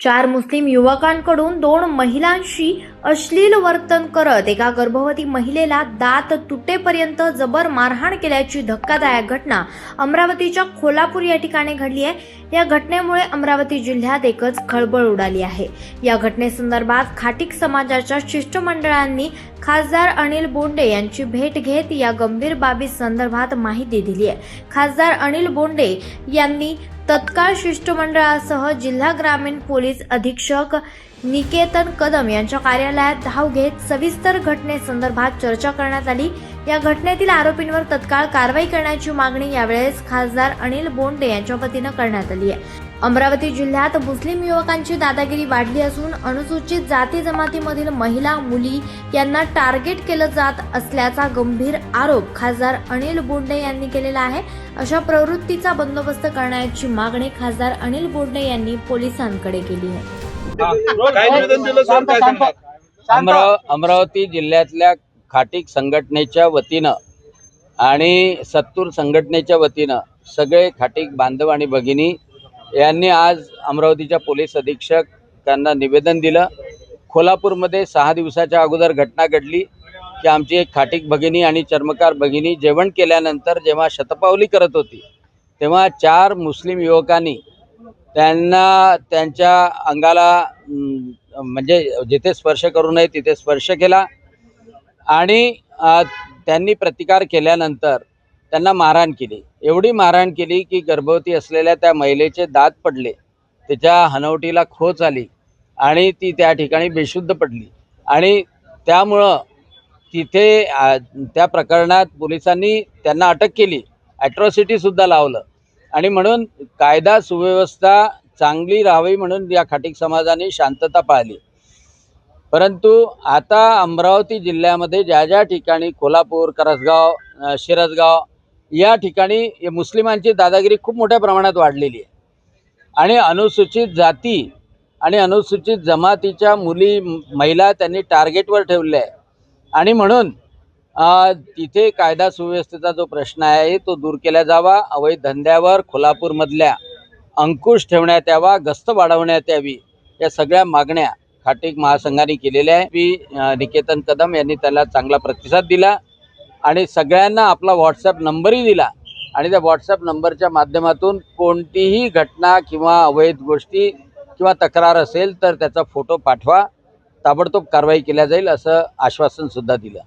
4 मुस्लिम युवकांकडून 2 महिलांशी अश्लील वर्तन करत एका गर्भवती महिलेला दात तुटेपर्यंत जबर मारहाण केल्याची धक्कादायक घटना अमरावतीच्या खोलापूर या ठिकाणी घडली आहे। या घटनेमुळे अमरावती जिल्ह्यात एकच खळबळ उडाली आहे। या घटनेसंदर्भात खाटीक समाजाच्या शिष्टमंडळांनी खासदार अनिल बोंडे यांची भेट घेत या गंभीर बाबी संदर्भात माहिती दिली आहे। खासदार अनिल बोंडे यांनी तत्काळ शिष्टमंडळासह जिल्हा ग्रामीण पोलीस अधीक्षक निकेतन कदम यांच्या कार्यालयात धाव घेत सविस्तर घटनेसंदर्भात चर्चा करण्यात आली। या घटनेतील आरोपींवर तत्काळ कारवाई करण्याची मागणी यावेळेस खासदार अनिल बोंडे यांच्या वतीने करण्यात आली आहे। अमरावती जिल्ह्यात मुस्लिम युवकांची दादागिरी वाढली असून अनुसूचित जाती जमातीमधील महिला मुली यांना टार्गेट केलं जात असल्याचा गंभीर आरोप खासदार अनिल बोंडे यांनी केलेला आहे। अशा प्रवृत्तीचा बंदोबस्त करण्याची मागणी खासदार अनिल बोंडे यांनी पोलिसांकडे केली आहे। अमरावती जिल्ह्यातल्या खाटीक संघटनेच्या वतीनं आणि सत्तूर संघटनेच्या वतीनं सगळे खाटीक बांधव आणि भगिनी यांनी आज अमरावतीच्या पोलीस अधीक्षकांना निवेदन दिलं। खोलापूरमध्ये 6 दिवसाच्या अगोदर घटना घडली की आमची एक खाटीक भगिनी आणि चर्मकार भगिनी जेवण केल्यानंतर जेव्हा शतपावली करत होती तेव्हा 4 मुस्लिम युवकांनी त्यांना त्यांच्या अंगाला म्हणजे जिथे स्पर्श करू नये तिथे स्पर्श केला आणि त्यांनी प्रतिकार केल्यानंतर त्यांना मारहाण केली। एवढी मारहाण केली की गर्भवती असलेल्या त्या महिलेचे दात पडले, त्याच्या हनवटीला खोच आली आणि ती त्या ठिकाणी बेशुद्ध पडली आणि त्यामुळं तिथे त्या प्रकरणात पोलिसांनी त्यांना अटक केली, ॲट्रॉसिटीसुद्धा लावलं आणि म्हणून कायदा सुव्यवस्था चांगली राहावी म्हणून या खाटीक समाजाने शांतता पाळली। परंतु आता अमरावती जिल्ह्यामध्ये ज्या ज्या ठिकाणी कोल्हापूर, करसगाव, शिरसगाव या ठिकाणी मुस्लिमांची दादागिरी खूप मोठ्या प्रमाणात वाढलेली आहे आणि अनुसूचित जाती आणि अनुसूचित जमातीच्या मुली महिला त्यांनी टार्गेटवर ठेवले आहे आणि म्हणून तिथे कायदा सुव्यवस्थेचा जो प्रश्न आहे तो दूर केला जावा। अवैध धंद्यावर कोल्हापूरमधल्या अंकुश ठेवण्यात यावा, गस्त वाढवण्यात यावी, या सगळ्या मागण्या खाटीक महासंघाने केलेल्या आहे। निकेतन कदम यांनी त्याला चांगला प्रतिसाद दिला आणि सगळ्यांना आपला व्हॉट्सॲप नंबरही दिला आणि त्या व्हॉट्सॲप नंबरच्या माध्यमातून कोणतीही घटना किंवा अवैध गोष्टी किंवा तक्रार असेल तर त्याचा फोटो पाठवा, ताबडतोब कारवाई केल्या जाईल असं आश्वासन सुद्धा दिलं।